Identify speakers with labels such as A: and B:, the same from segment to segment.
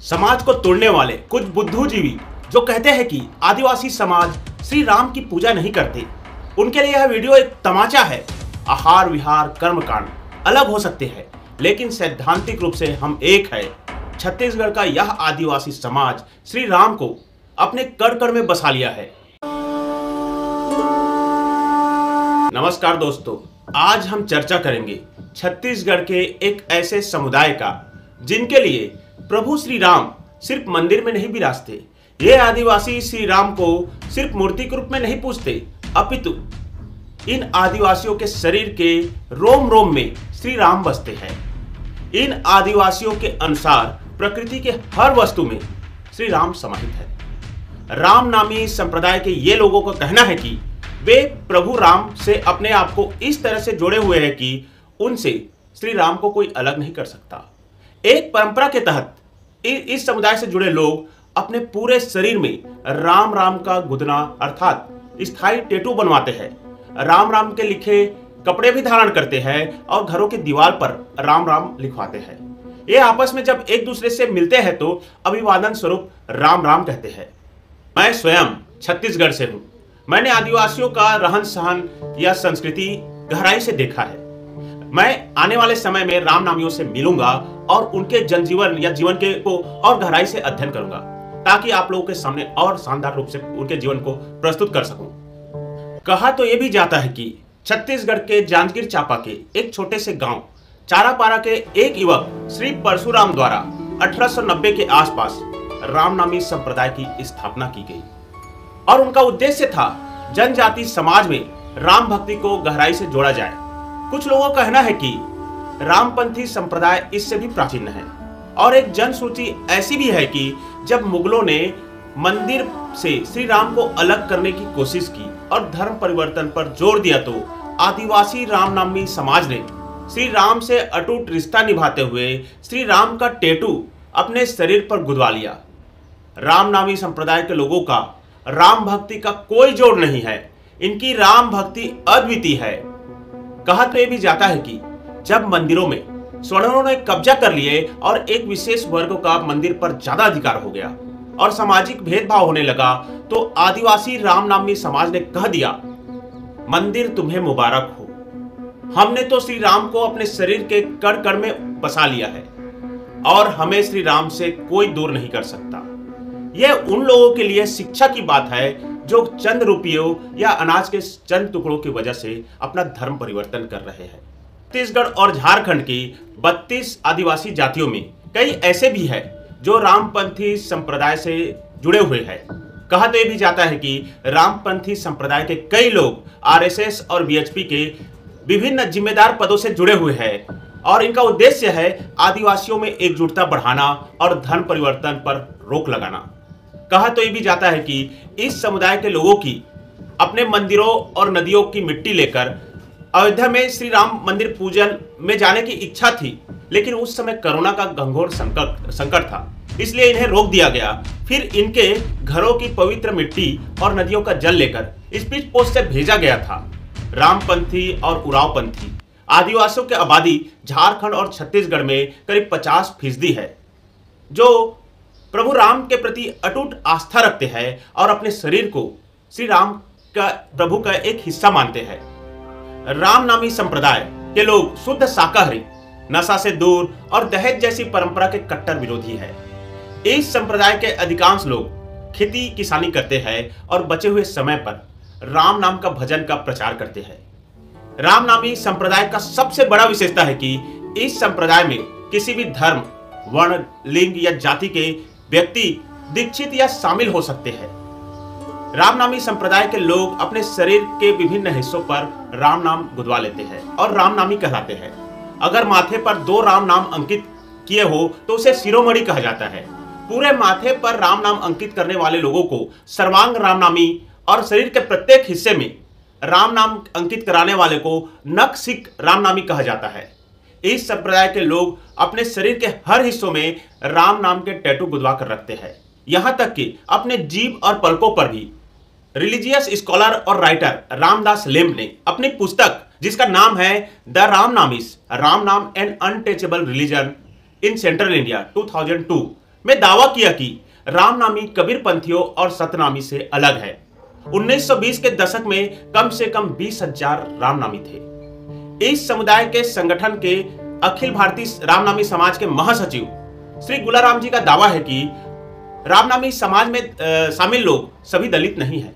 A: समाज को तोड़ने वाले कुछ बुद्धिजीवी जो कहते हैं कि आदिवासी समाज श्री राम की पूजा नहीं करते, उनके लिए यह वीडियो एक तमाचा है। आहार विहार कर्मकांड अलग हो सकते हैं, लेकिन सैद्धांतिक रूप से हम एक है। छत्तीसगढ़ का यह आदिवासी समाज श्री राम को अपने कण कण में बसा लिया है। नमस्कार दोस्तों, आज हम चर्चा करेंगे छत्तीसगढ़ के एक ऐसे समुदाय का जिनके लिए प्रभु श्री राम सिर्फ मंदिर में नहीं विराजते। ये आदिवासी श्री राम को सिर्फ मूर्ति के रूप में नहीं पूजते, अपितु इन आदिवासियों के शरीर के रोम रोम में श्री राम बसते हैं। इन आदिवासियों के अनुसार प्रकृति के हर वस्तु में श्री राम समाहित है। राम नामी संप्रदाय के ये लोगों का कहना है कि वे प्रभु राम से अपने आप को इस तरह से जोड़े हुए हैं कि उनसे श्री राम को कोई अलग नहीं कर सकता। एक परंपरा के तहत इस समुदाय से जुड़े लोग अपने पूरे शरीर में राम राम का गुदना अर्थात स्थायी टैटू बनवाते हैं। राम राम के लिखे कपड़े भी धारण करते हैं और घरों की दीवार पर राम राम लिखवाते हैं। ये आपस में जब एक दूसरे से मिलते हैं तो अभिवादन स्वरूप राम राम कहते हैं। मैं स्वयं छत्तीसगढ़ से हूँ। मैंने आदिवासियों का रहन सहन या संस्कृति गहराई से देखा है। मैं आने वाले समय में राम नामियों से मिलूंगा और उनके जनजीवन या जीवन के को और गहराई से अध्ययन करूंगा, ताकि आप लोगों के सामने और शानदार रूप से उनके जीवन को प्रस्तुत कर सकूं। कहा तो यह भी जाता है कि छत्तीसगढ़ के जांजगीर चांपा के एक छोटे से गांव चारापारा के एक युवक श्री परशुराम द्वारा 1890 के आसपास रामनामी संप्रदाय की स्थापना की गई और उनका उद्देश्य था जनजाति समाज में राम भक्ति को गहराई से जोड़ा जाए। कुछ लोगों का कहना है कि रामपंथी संप्रदाय इससे भी प्राचीन है और एक जनसूची ऐसी भी है कि जब मुगलों ने मंदिर से श्री राम को अलग करने की कोशिश की और धर्म परिवर्तन पर जोर दिया तो आदिवासी रामनामी समाज ने श्री राम से अटूट रिश्ता निभाते हुए श्री राम का टैटू अपने शरीर पर गुदवा लिया। रामनामी संप्रदाय के लोगों का राम भक्ति का कोई जोड़ नहीं है। इनकी राम भक्ति अद्वितीय है। कहा तो यह भी जाता है कि जब मंदिरों में स्वर्णों ने कब्जा कर लिए और एक विशेष वर्ग का मंदिर पर ज्यादा अधिकार हो गया और सामाजिक भेदभाव होने लगा, तो आदिवासी रामनामी समाज ने कह दिया, मंदिर तुम्हें मुबारक हो। हमने तो श्री राम को अपने शरीर के कण कण में बसा लिया है और हमें श्री राम से कोई दूर नहीं कर सकता। यह उन लोगों के लिए शिक्षा की बात है जो चंद रुपयों या अनाज के चंद टुकड़ों की वजह से अपना धर्म परिवर्तन कर रहे हैं। छत्तीसगढ़ और झारखंड की 32 आदिवासी जातियों में कई ऐसे भी हैं जो रामपंथी संप्रदाय से जुड़े हुए हैं। कहा तो यह भी जाता है कि रामपंथी संप्रदाय के कई लोग आरएसएस और बीएचपी के विभिन्न जिम्मेदार पदों से जुड़े हुए हैं और इनका उद्देश्य है आदिवासियों में एकजुटता बढ़ाना और धर्म परिवर्तन पर रोक लगाना। कहा तो यह भी जाता है कि इस समुदाय के लोगों की अपने मंदिरों और नदियों की मिट्टी लेकर अयोध्या में श्री राम मंदिर पूजन में जाने की इच्छा थी, लेकिन उस समय कोरोना का घंघोर संकट था, इसलिए इन्हें रोक दिया गया। फिर इनके घरों की पवित्र मिट्टी और नदियों का जल लेकर स्पीड पोस्ट से भेजा गया था। रामपंथी और उरावपंथी आदिवासियों की आबादी झारखंड और छत्तीसगढ़ में करीब 50% है, जो प्रभु राम के प्रति अटूट आस्था रखते हैं और अपने शरीर को श्री राम का प्रभु का एक हिस्सा मानते हैं। रामनामी संप्रदाय के लोग शुद्ध शाकाहारी, नशा से दूर और दहेज जैसी परंपरा के कट्टर विरोधी है। इस संप्रदाय के अधिकांश लोग खेती किसानी करते हैं और बचे हुए समय पर राम नाम का भजन का प्रचार करते हैं। रामनामी संप्रदाय का सबसे बड़ा विशेषता है कि इस संप्रदाय में किसी भी धर्म, वर्ण, लिंग या जाति के व्यक्ति दीक्षित या शामिल हो सकते हैं। रामनामी संप्रदाय के लोग अपने शरीर के विभिन्न हिस्सों पर राम नाम गुदवा लेते हैं और रामनामी कहलाते हैं। अगर माथे पर 2 राम नाम अंकित किए हो तो उसे शिरोमणि कहा जाता है। पूरे माथे पर राम नाम अंकित करने वाले लोगों को सर्वांग रामनामी और शरीर के प्रत्येक हिस्से में राम नाम अंकित कराने वाले को नखशिख रामनामी कहा जाता है। इस संप्रदाय के लोग अपने शरीर के हर हिस्सों में राम नाम के टैटू गुदवा कर रखते हैं, यहां तक कि अपने जीभ और पलकों पर भी। रिलीजियस स्कॉलर और राइटर रामदास लेम्ब ने अपनी पुस्तक, जिसका नाम है द रामनामीज, राम नाम and untouchable religion in central India 2002, में दावा किया कि रामनामी कबीरपंथियों और सतनामी से अलग है। 1920 के दशक में कम से कम 20,000 रामनामी थे। इस समुदाय के संगठन के अखिल भारतीय रामनामी समाज के महासचिव श्री गुलाराम जी का दावा है कि रामनामी समाज में शामिल लोग सभी दलित नहीं है।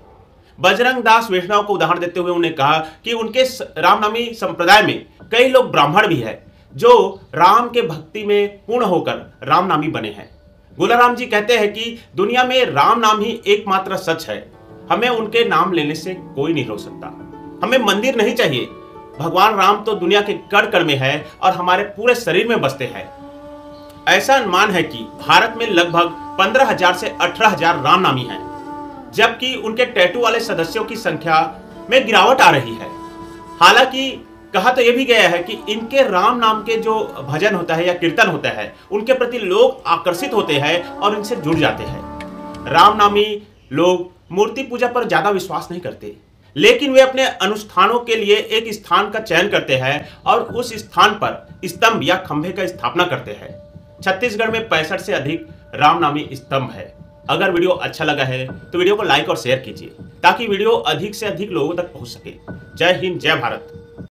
A: बजरंग दास वैष्णव को उदाहरण देते हुए उन्होंने कहा कि उनके रामनामी संप्रदाय में कई लोग ब्राह्मण भी है जो राम के भक्ति में पूर्ण होकर रामनामी बने हैं। गुलाराम जी कहते हैं कि दुनिया में राम नाम ही एकमात्र सच है, हमें उनके नाम लेने से कोई नहीं रोक सकता। हमें मंदिर नहीं चाहिए, भगवान राम तो दुनिया के कण कण में है और हमारे पूरे शरीर में बसते हैं। ऐसा अनुमान है कि भारत में लगभग 15,000 से 18,000 रामनामी हैं, जबकि उनके टैटू वाले सदस्यों की संख्या में गिरावट आ रही है। हालांकि कहा तो यह भी गया है कि इनके राम नाम के जो भजन होता है या कीर्तन होता है उनके प्रति लोग आकर्षित होते हैं और इनसे जुड़ जाते हैं। रामनामी लोग मूर्ति पूजा पर ज्यादा विश्वास नहीं करते, लेकिन वे अपने अनुष्ठानों के लिए एक स्थान का चयन करते हैं और उस स्थान पर स्तंभ या खंभे का स्थापना करते हैं। छत्तीसगढ़ में 65 से अधिक रामनामी स्तंभ है। अगर वीडियो अच्छा लगा है तो वीडियो को लाइक और शेयर कीजिए ताकि वीडियो अधिक से अधिक लोगों तक पहुंच सके। जय हिंद, जय भारत।